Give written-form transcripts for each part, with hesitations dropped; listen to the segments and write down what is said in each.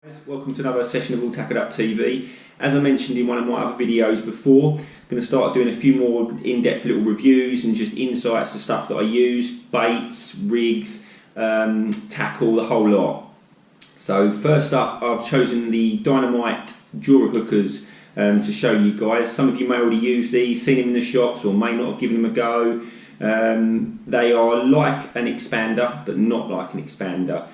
Guys, welcome to another session of All Tackled Up TV. As I mentioned in one of my other videos before, I'm going to start doing a few more in-depth little reviews and just insights to stuff that I use, baits, rigs, tackle, the whole lot. So first up, I've chosen the Dynamite Durable Hookers to show you guys. Some of you may already use these, seen them in the shops, or may not have given them a go. They are like an expander, but not like an expander.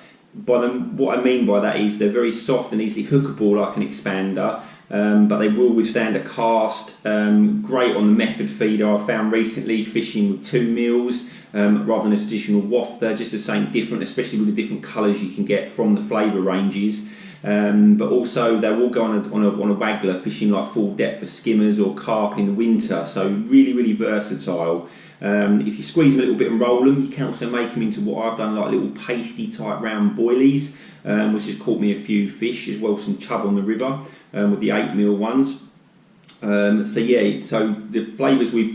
What I mean by that is they're very soft and easily hookable like an expander, but they will withstand a cast. Great on the method feeder. I've found recently fishing with 2 mils rather than a traditional wafter, just the same different, especially with the different colours you can get from the flavour ranges. But also they will go on a waggler fishing like full depth for skimmers or carp in the winter, so really versatile. If you squeeze them a little bit and roll them, you can also make them into what I've done, like little pasty type round boilies, which has caught me a few fish, as well as some chub on the river with the 8mm ones. So yeah, so the flavours we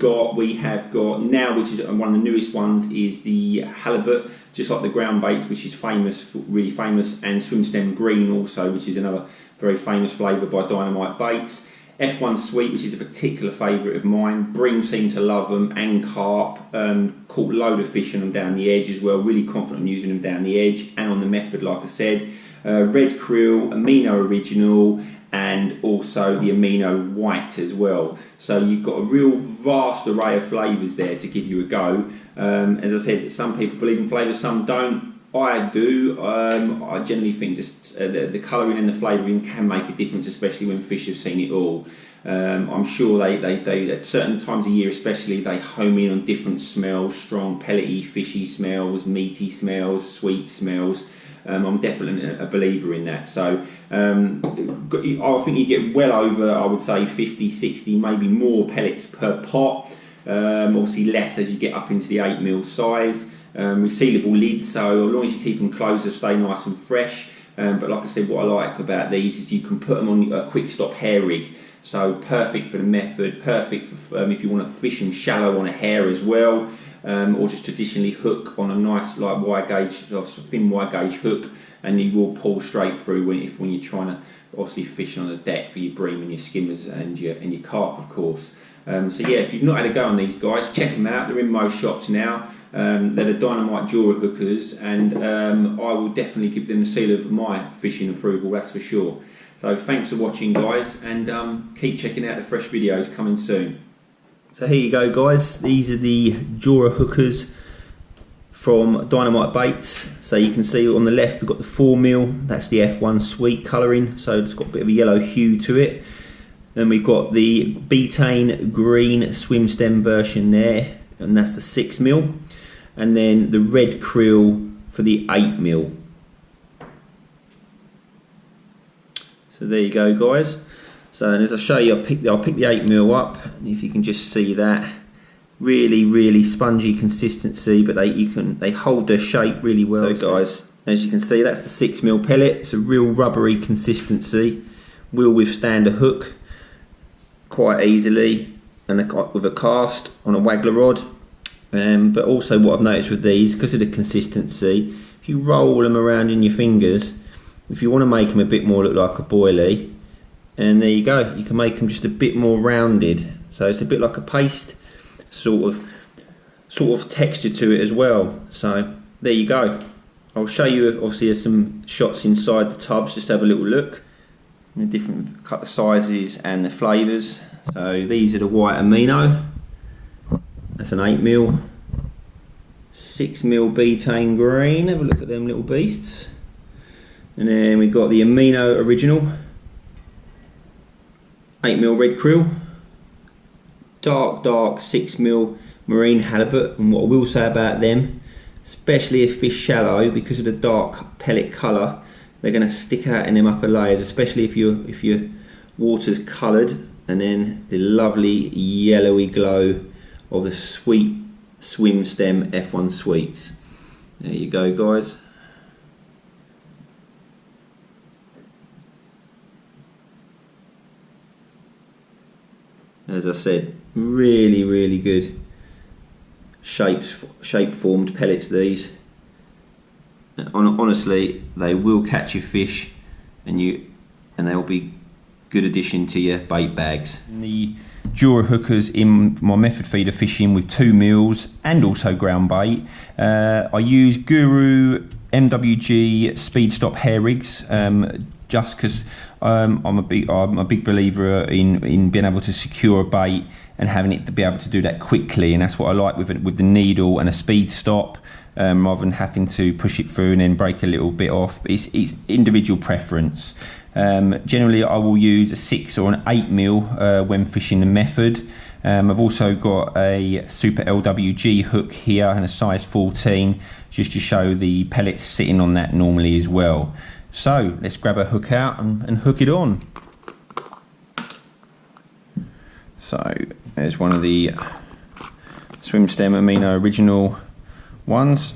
have got now, which is one of the newest ones, is the halibut, just like the ground baits, which is famous, really famous, and swim stem green also, which is another very famous flavour by Dynamite baits. F1 sweet, which is a particular favourite of mine. Bream seem to love them, and carp. Caught a load of fish on them down the edge as well. Really confident in using them down the edge and on the method, like I said. Red krill, amino original, and also the amino white as well. So you've got a real vast array of flavours there to give you a go. As I said, some people believe in flavours, some don't. I do. I generally think just the colouring and the flavouring can make a difference, especially when fish have seen it all. I'm sure they at certain times of year especially, they home in on different smells, strong pellety, fishy smells, meaty smells, sweet smells. I'm definitely a believer in that. So I think you get well over, I would say, 50, 60, maybe more pellets per pot. Obviously less as you get up into the 8mm size. Resealable lids, so as long as you keep them closed, they'll stay nice and fresh. But like I said, what I like about these is you can put them on a quick stop hair rig, so perfect for the method, perfect for if you want to fish them shallow on a hair as well, or just traditionally hook on a nice like wide gauge, or thin wide gauge hook, and you will pull straight through when you're trying to obviously fish on the deck for your bream and your skimmers and your carp, of course. So yeah, if you've not had a go on these guys, check them out. They're in most shops now. They're the Dynamite Durable Hookers, and I will definitely give them the seal of my fishing approval, that's for sure. So thanks for watching, guys, and keep checking out the fresh videos coming soon. So here you go, guys. These are the Durable Hookers from Dynamite Baits. So you can see on the left we've got the 4mm, that's the F1 sweet colouring, so it's got a bit of a yellow hue to it. Then we've got the betaine green swim stem version there, and that's the 6mm. And then the red krill for the 8mm. So there you go, guys. So and as I show you, I'll pick the 8mm up, and if you can just see that, really spongy consistency, but they hold their shape really well. So guys, as you can see, that's the 6mm pellet. It's a real rubbery consistency, will withstand a hook quite easily, and with a cast on a waggler rod. But also what I've noticed with these, because of the consistency, if you roll them around in your fingers, if you want to make them a bit more look like a boilie, and there you go, you can make them just a bit more rounded, so it's a bit like a paste sort of texture to it as well. So there you go. I'll show you, obviously there's some shots inside the tubs, just have a little look, the different cut sizes and the flavours. So these are the white amino, that's an 8mm, 6mm betaine green, have a look at them little beasts. And then we've got the amino original, 8mm red krill, dark 6mm marine halibut. And what I will say about them, especially if fish shallow, because of the dark pellet colour, they're going to stick out in them upper layers, especially if your water's coloured. And then the lovely yellowy glow of the sweet swim stem F1 sweets. There you go, guys. As I said, really good shape formed pellets these. Honestly, they will catch your fish and they'll be good addition to your bait bags. The Dura hookers in my method feeder fishing with 2 meals and also ground bait. I use Guru MWG speed stop hair rigs, just because I'm a big believer in being able to secure a bait and having it to be able to do that quickly, and that's what I like with the needle and a speed stop, rather than having to push it through and then break a little bit off. It's individual preference. Generally I will use a 6 or an 8 mil when fishing the method. I've also got a Super LWG hook here and a size 14, just to show the pellets sitting on that normally as well. So let's grab a hook out and hook it on. So there's one of the Swim Stem Amino original ones.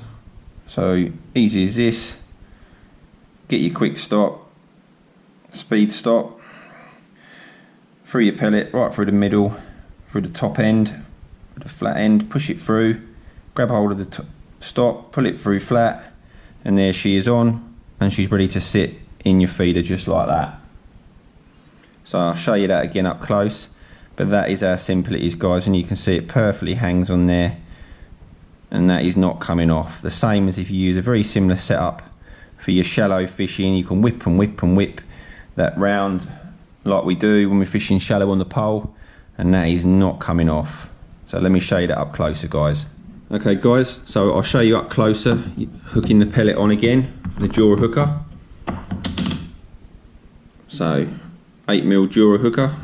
So easy as this. Get your quick stop, speed stop, through your pellet, right through the middle, through the top end, the flat end, push it through, grab hold of the stop, pull it through flat, and there she is on, and she's ready to sit in your feeder just like that. So I'll show you that again up close, but that is how simple it is, guys, and you can see it perfectly hangs on there, and that is not coming off. The same as if you use a very similar setup for your shallow fishing. You can whip and whip and whip that round like we do when we're fishing shallow on the pole, and that is not coming off. So let me show you that up closer, guys. Okay guys, so I'll show you up closer, hooking the pellet on again, the Dura hooker. So 8 mil Dura hooker.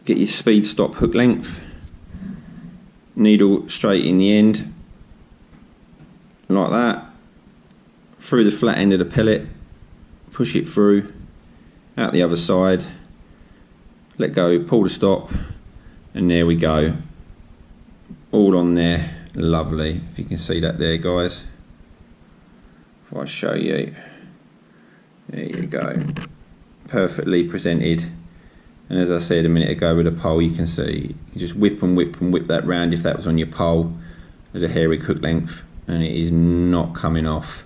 Get your speed stop hook length, needle straight in the end, like that, through the flat end of the pellet, push it through, out the other side, let go, pull the stop, and there we go, all on there. Lovely, if you can see that there, guys. If I show you, there you go, perfectly presented. And as I said a minute ago with the pole, you can see, you just whip and whip and whip that round if that was on your pole as a hairy hook length, and it is not coming off.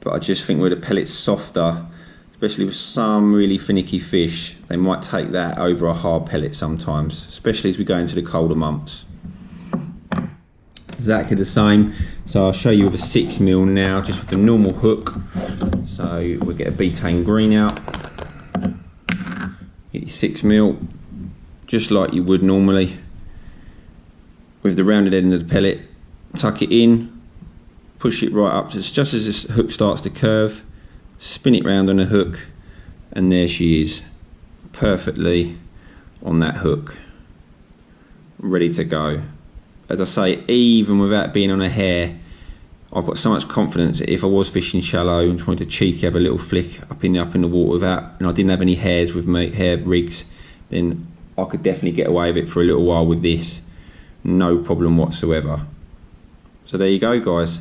But I just think where the pellet's softer, especially with some really finicky fish, they might take that over a hard pellet sometimes, especially as we go into the colder months. Exactly the same. So I'll show you with a 6 mil now, just with the normal hook. So we'll get a betaine green out. Get your 6 mil, just like you would normally, with the rounded end of the pellet. Tuck it in, push it right up, just as this hook starts to curve, spin it round on a hook, and there she is, perfectly on that hook, ready to go. As I say, even without being on a hair, I've got so much confidence that if I was fishing shallow and trying to cheeky have a little flick up in the water without, and I didn't have any hairs with me, hair rigs, then I could definitely get away with it for a little while with this, no problem whatsoever. So there you go, guys.